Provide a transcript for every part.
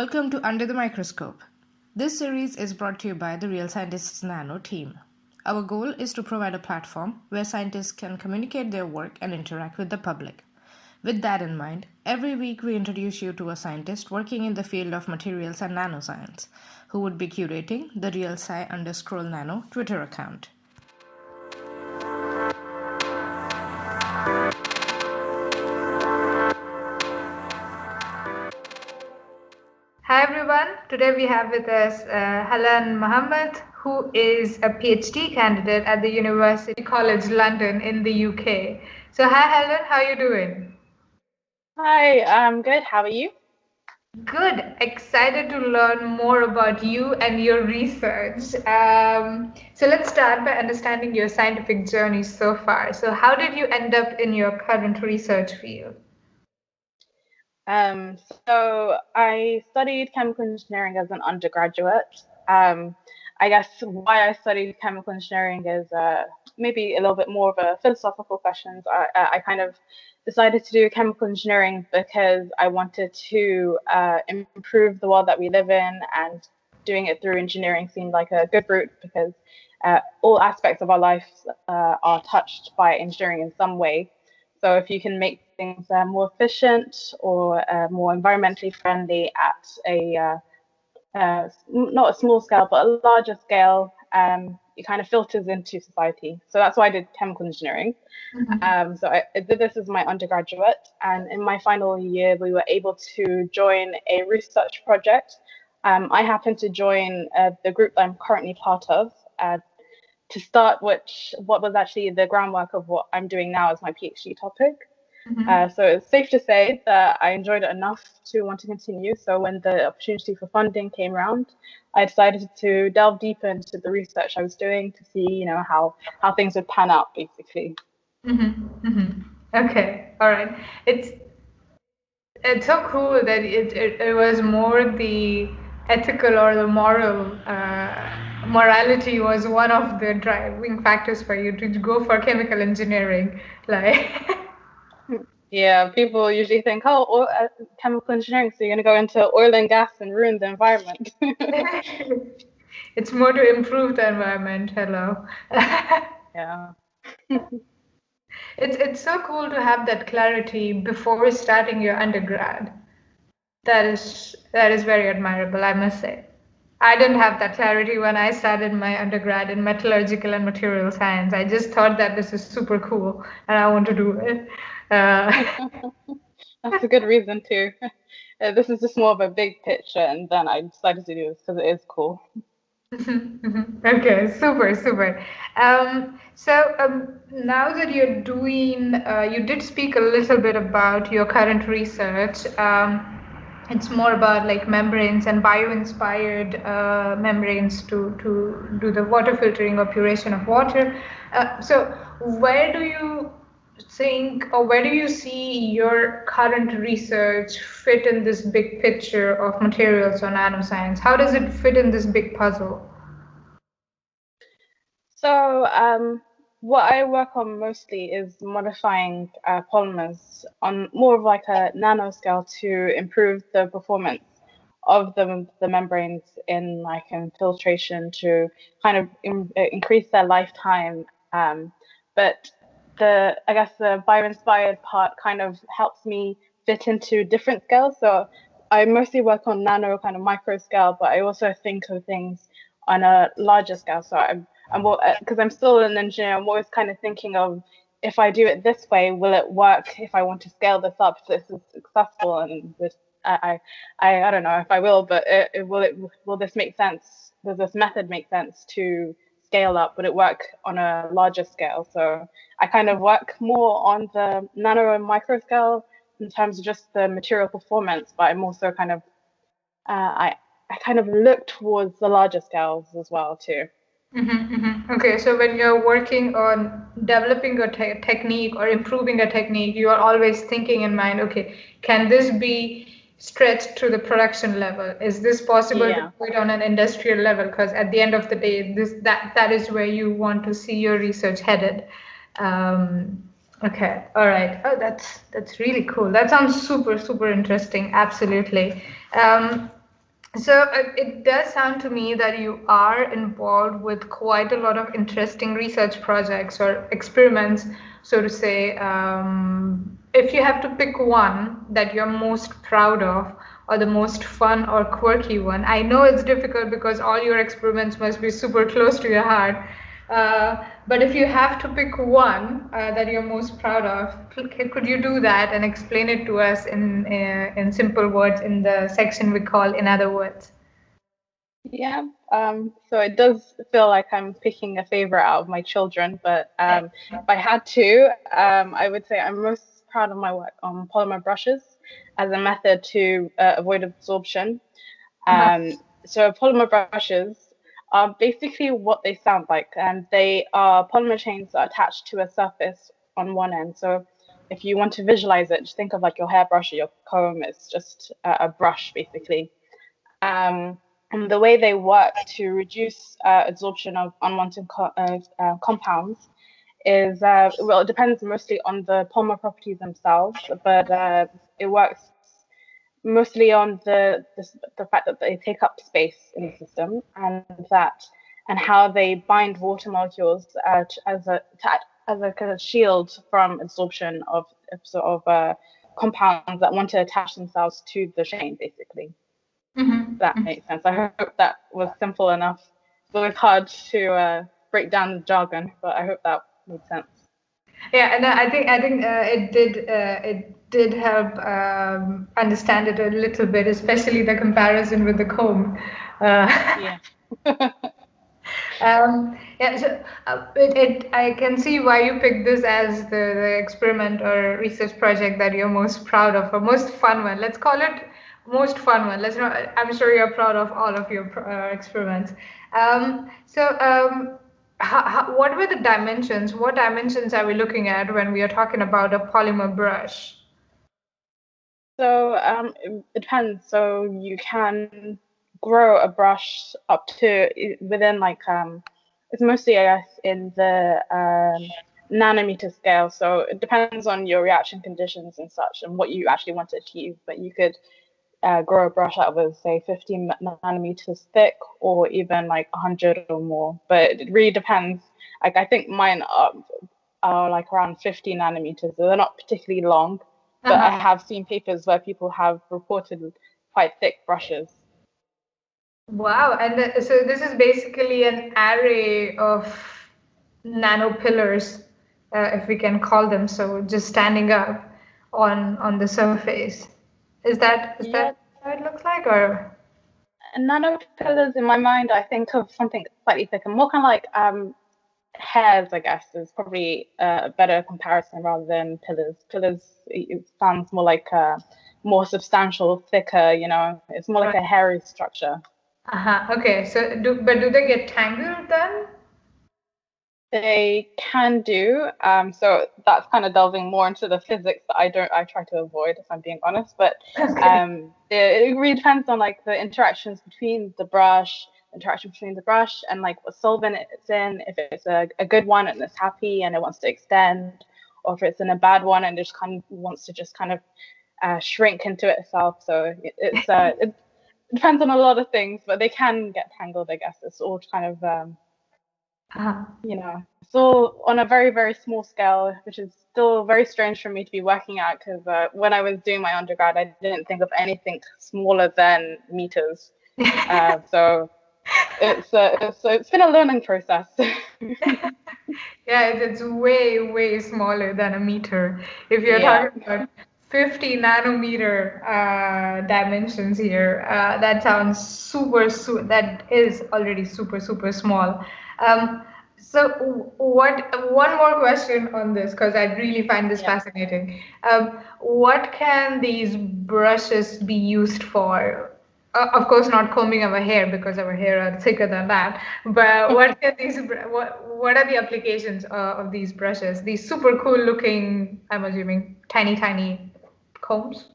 Welcome to Under the Microscope. This series is brought to you by the Real Scientists Nano team. Our goal is to provide a platform where scientists can communicate their work and interact with the public. With that in mind, every week we introduce you to a scientist working in the field of materials and nanoscience, who would be curating the RealSci_Nano Twitter account. Hi everyone, today we have with us Halan Mohamed, who is a PhD candidate at the University College London in the UK. So hi Halan, how are you doing? Hi, I'm good. How are you? Good, excited to learn more about you and your research. So let's start by understanding your scientific journey so far. So how did you end up in your current research field? So I studied chemical engineering as an undergraduate. I guess why I studied chemical engineering is maybe a little bit more of a philosophical question. I kind of decided to do chemical engineering because I wanted to improve the world that we live in, and doing it through engineering seemed like a good route because all aspects of our lives are touched by engineering in some way. So if you can make things more efficient or more environmentally friendly at a not a small scale, but a larger scale, it kind of filters into society. So that's why I did chemical engineering. So I did this as my undergraduate, and in my final year, we were able to join a research project. I happened to join the group that I'm currently part of, to start what was actually the groundwork of what I'm doing now as my PhD topic. So it's safe to say that I enjoyed it enough to want to continue. So when the opportunity for funding came around, I decided to delve deeper into the research I was doing to see, how things would pan out, basically. Okay, all right. It's so cool that it was more the ethical or the morality was one of the driving factors for you to go for chemical engineering, like. Yeah, people usually think, chemical engineering, so you're going to go into oil and gas and ruin the environment. It's more to improve the environment. Hello. Yeah. It's so cool to have that clarity before starting your undergrad. That is very admirable, I must say. I didn't have that clarity when I started my undergrad in metallurgical and material science. I just thought that this is super cool and I want to do it. That's a good reason too. This is just more of a big picture, and then I decided to do this because it is cool. Okay, super. Now that you're doing, you did speak a little bit about your current research. It's more about like membranes and bio-inspired membranes to do the water filtering or puration of water. So where do you think, or where do you see your current research fit in this big picture of materials or nanoscience? How does it fit in this big puzzle? So, what I work on mostly is modifying polymers on more of like a nanoscale to improve the performance of the membranes in like infiltration to kind of increase their lifetime. But I guess the bio-inspired part kind of helps me fit into different scales. So I mostly work on nano kind of micro scale, but I also think of things on a larger scale. So I'm because I'm still an engineer, I'm always kind of thinking of, if I do it this way, will it work if I want to scale this up, if this is successful? And I don't know if I will, but will this make sense? Does this method make sense to scale up? Would it work on a larger scale? So I kind of work more on the nano and micro scale in terms of just the material performance, but I'm also kind of I kind of look towards the larger scales as well too. Okay, so when you're working on developing a technique or improving a technique, you are always thinking in mind, okay, can this be stretched to the production level? Is this possible to do it on an industrial level? Because at the end of the day, that is where you want to see your research headed. Okay, all right. Oh, that's really cool. That sounds super interesting. Absolutely. So it does sound to me that you are involved with quite a lot of interesting research projects or experiments, so to say. If you have to pick one that you're most proud of, or the most fun or quirky one, I know it's difficult because all your experiments must be super close to your heart. But if you have to pick one that you're most proud of, could you do that and explain it to us in simple words in the section we call "In Other Words"? Yeah, so it does feel like I'm picking a favorite out of my children, but if I had to, I would say I'm most proud of my work on polymer brushes as a method to avoid absorption. Uh-huh. So polymer brushes are basically what they sound like, and they are polymer chains that are attached to a surface on one end. So if you want to visualize it, just think of like your hairbrush or your comb. It's just a brush, basically. And the way they work to reduce absorption of unwanted compounds is, well, it depends mostly on the polymer properties themselves, but it works mostly on the fact that they take up space in the system, and how they bind water molecules as a kind of shield from absorption of sort of compounds that want to attach themselves to the chain, basically. That Mm-hmm. makes sense. I hope that was simple enough. It's always hard to break down the jargon, but I hope that made sense. Yeah, and I think it did help understand it a little bit, especially the comparison with the comb. Uh, Yeah. Yeah, so I can see why you picked this as the experiment or research project that you're most proud of, or most fun one. Let's call it most fun one. Let's not. I'm sure you're proud of all of your experiments. What were the dimensions? What dimensions are we looking at when we are talking about a polymer brush? So it depends. So you can grow a brush up to within like it's mostly, I guess, in the nanometer scale. So it depends on your reaction conditions and such and what you actually want to achieve. But you could grow a brush that was, say, 15 nanometers thick or even like 100 or more. But it really depends. Like, I think mine are like around 50 nanometers. So they're not particularly long, but I Uh-huh. have seen papers where people have reported quite thick brushes. Wow, and so this is basically an array of nano pillars, if we can call them so, just standing up on the surface. Is that Yeah, how it looks like, or? nano pillars in my mind, I think of something slightly thicker, more kind of like hairs, I guess, is probably a better comparison rather than pillars. Pillars, it sounds more like more substantial, thicker, it's more like Right. a hairy structure. Uh-huh. Okay. So do they get tangled then? They can do. So that's kind of delving more into the physics that I try to avoid, if I'm being honest. But Okay. it really depends on like the interactions between the brush, interaction between the brush and like what solvent it's in. If it's a good one and it's happy and it wants to extend, or if it's in a bad one and it just kind of wants to just kind of shrink into itself. So it depends on a lot of things, but they can get tangled. I guess it's all kind of Uh-huh. it's all on a very, very small scale, which is still very strange for me to be working at because when I was doing my undergrad, I didn't think of anything smaller than meters. So it's been a learning process. Yeah, it's way, way smaller than a meter. If you're Yeah. talking about 50 nanometer dimensions here, that sounds that is already super, super small. Um, one more question on this, because I really find this Yeah. fascinating. What can these brushes be used for? Of course, not combing our hair because our hair are thicker than that. But what are the applications of these brushes? These super cool looking, I'm assuming, tiny tiny combs.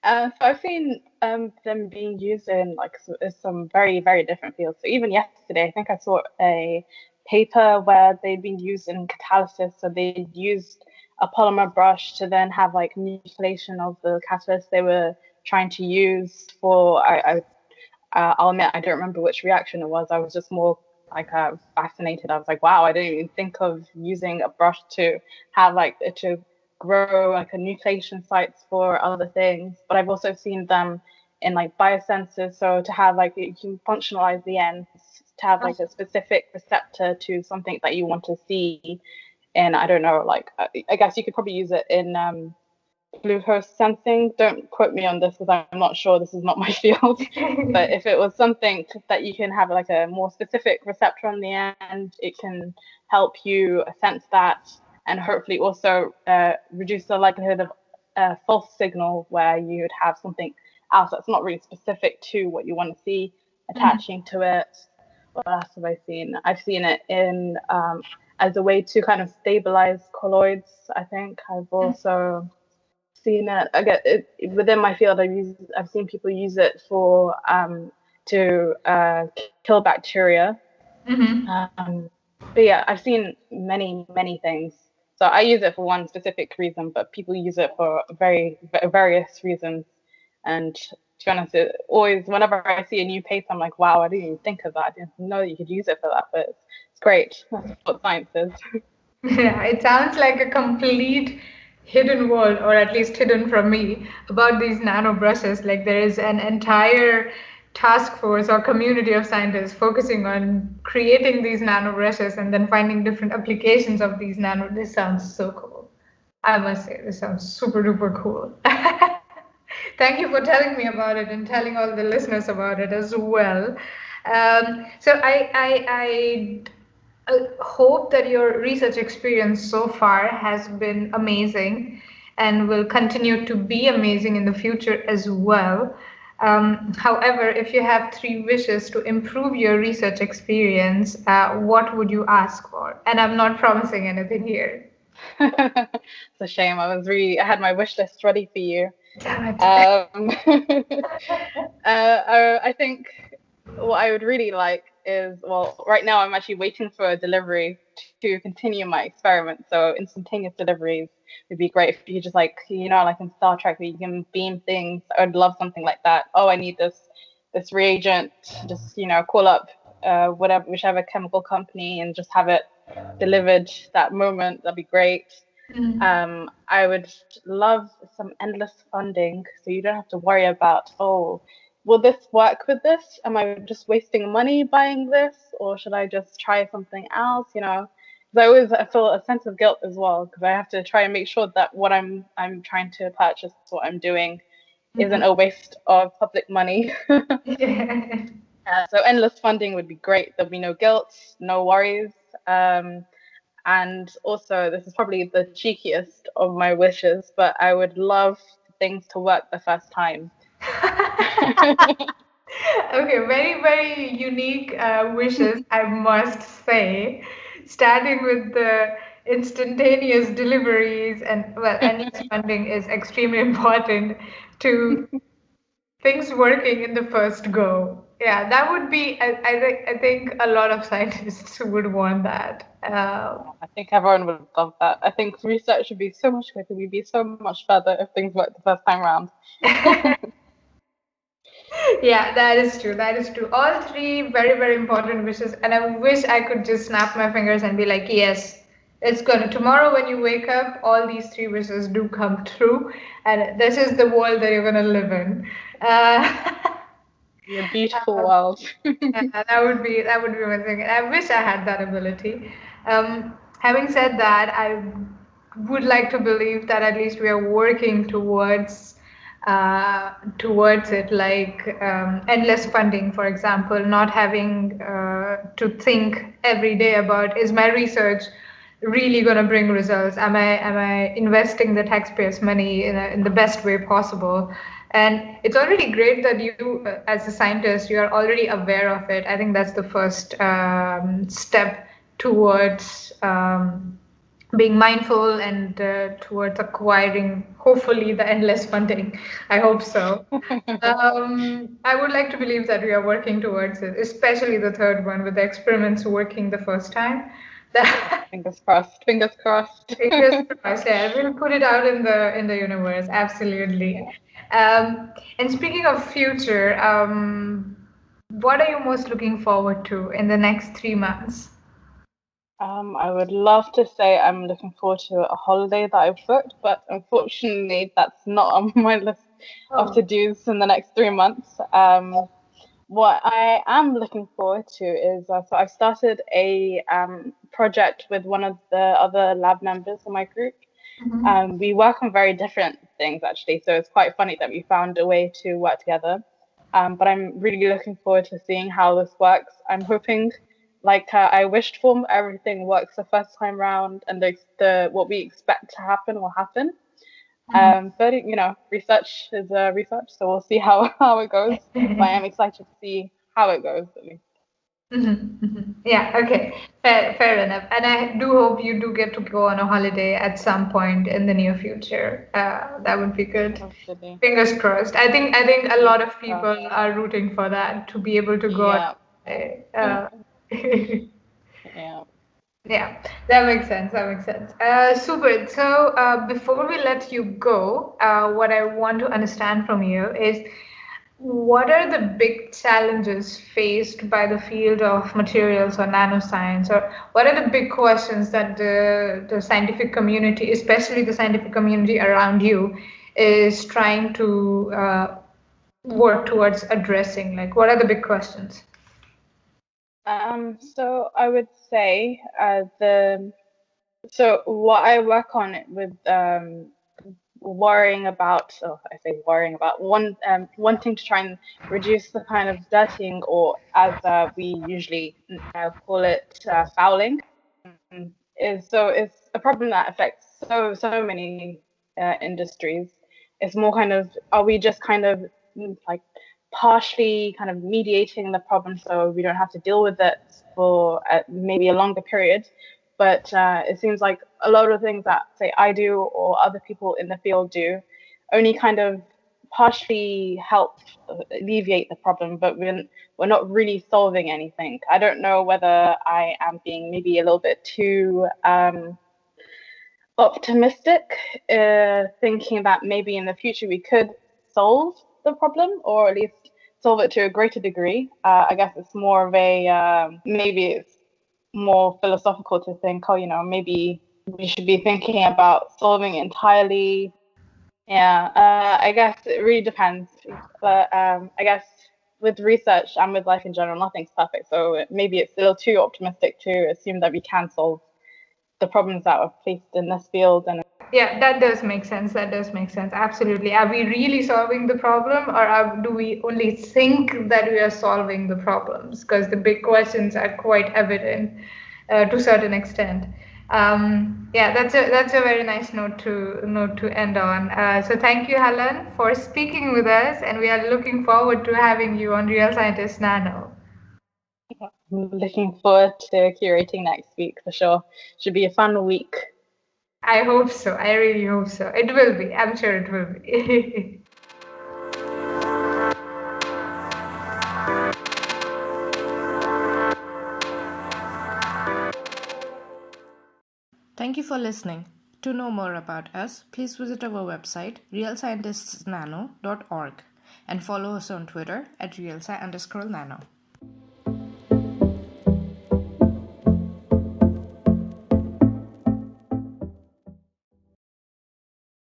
So I've seen them being used in like some very, very different fields. So even yesterday, I think I saw a paper where they'd been used in catalysis. So they used a polymer brush to then have like nucleation of the catalyst they were trying to use for. I'll admit I don't remember which reaction it was. I was just more like fascinated. I was like, wow, I didn't even think of using a brush to have like to grow like a nucleation sites for other things. But I've also seen them in like biosensors, so to have like you can functionalize the ends to have like a specific receptor to something that you want to see. And I don't know, like I guess you could probably use it in glucose sensing. Don't quote me on this because I'm not sure. This is not my field. But if it was something that you can have like a more specific receptor on the end, it can help you sense that and hopefully also reduce the likelihood of a false signal where you would have something else that's not really specific to what you want to see attaching to it. What else have I seen? I've seen it in as a way to kind of stabilize colloids. I think I've also seen it. I get it within my field. I've seen people use it for to kill bacteria. But yeah, I've seen many things. So I use it for one specific reason, but people use it for various reasons. And to be honest, it always whenever I see a new paper, I'm like, wow, I didn't even think of that. I didn't know that you could use it for that, but it's great. That's what science is. Yeah, it sounds like a complete hidden world, or at least hidden from me, about these nano brushes. Like there is an entire task force or community of scientists focusing on creating these nano brushes and then finding different applications of these nano. This sounds so cool. I must say, this sounds super duper cool. Thank you for telling me about it and telling all the listeners about it as well. So I hope that your research experience so far has been amazing and will continue to be amazing in the future as well. However, if you have 3 wishes to improve your research experience, what would you ask for? And I'm not promising anything here. It's a shame. I had my wish list ready for you. Damn it. I think what I would really like is, well, right now I'm actually waiting for a delivery to continue my experiment. So instantaneous deliveries would be great if you just like, like in Star Trek where you can beam things. I would love something like that. Oh, I need this reagent. Just, call up whichever chemical company and just have it delivered that moment. That'd be great. I would love some endless funding, so you don't have to worry about, oh, will this work with this? Am I just wasting money buying this, or should I just try something else? Because I feel a sense of guilt as well, because I have to try and make sure that what I'm trying to purchase, what I'm doing, isn't a waste of public money. So endless funding would be great. There'll be no guilt, no worries. And also, this is probably the cheekiest of my wishes, but I would love things to work the first time. Okay, very, very unique wishes, I must say. Starting with the instantaneous deliveries and, well, endless funding is extremely important to things working in the first go. Yeah, that would be, I think a lot of scientists would want that. I think everyone would love that. I think research would be so much quicker. We'd be so much further if things worked the first time around. Yeah, that is true. That is true. All 3 very, very important wishes. And I wish I could just snap my fingers and be like, yes, it's gonna. Tomorrow when you wake up, all these 3 wishes do come true. And this is the world that you're gonna live in. Be a beautiful world. Yeah, that would be amazing. I wish I had that ability. Having said that, I would like to believe that at least we are working towards it, like endless funding, for example, not having to think every day about, is my research really going to bring results? Am I investing the taxpayers' money in the best way possible? And it's already great that you, as a scientist, you are already aware of it. I think that's the first step towards being mindful and towards acquiring, hopefully, the endless funding. I hope so. I would like to believe that we are working towards it, especially the third one with the experiments working the first time. Fingers crossed. Fingers crossed. Fingers crossed. Yeah, we'll put it out in the universe. Absolutely. And speaking of future, what are you most looking forward to in the next 3 months? I would love to say I'm looking forward to a holiday that I've booked, but unfortunately, that's not on my list of Oh. to-dos in the next 3 months. What I am looking forward to is so I started a project with one of the other lab members in my group. Mhm. We work on very different things actually, so it's quite funny that we found a way to work together. But I'm really looking forward to seeing how this works. I'm hoping, like I wished for, everything works the first time round, and the what we expect to happen will happen. But research is research, so we'll see how how it goes. But I am excited to see how it goes at least. Mhm, mhm. Yeah, okay. Fair enough. And I do hope you do get to go on a holiday at some point in the near future. That would be good. Hopefully, Fingers crossed. I think a lot fingers of crossed. people are rooting for that to be able to go on Yeah, a holiday. yeah. Yeah, that makes sense. That makes sense. Super. So, before we let you go, what I want to understand from you is what are the big challenges faced by the field of materials or nanoscience, or what are the big questions that the scientific community, especially the scientific community around you, is trying to work towards addressing? Like, what are the big questions? So I would say the so what I work on with worrying about, oh, I say worrying about wanting to try and reduce the kind of dirtying, or as we usually call it, fouling, is so it's a problem that affects so many industries. It's more kind of, are we just kind of like partially kind of mediating the problem so we don't have to deal with it for maybe a longer period? But it seems like a lot of things that say I do or other people in the field do only kind of partially help alleviate the problem, but we're not really solving anything. I don't know whether I am being maybe a little bit too optimistic, thinking that maybe in the future we could solve the problem, or at least solve it to a greater degree. I guess it's more of a maybe it's more philosophical to think, oh, maybe we should be thinking about solving it entirely. Yeah, I guess it really depends. But I guess with research and with life in general, nothing's perfect. So maybe it's a little too optimistic to assume that we can solve the problems that are faced in this field. And Yeah, that does make sense. That does make sense. Absolutely. Are we really solving the problem, or do we only think that we are solving the problems? Because the big questions are quite evident to a certain extent. Yeah, that's a very nice note to end on. So thank you, Helen, for speaking with us, and we are looking forward to having you on Real Scientist Nano. I'm looking forward to curating next week for sure. Should be a fun week. I hope so. I really hope so. It will be. I'm sure it will be. Thank you for listening. To know more about us, please visit our website realscientistsnano.org and follow us on Twitter at realsci_nano.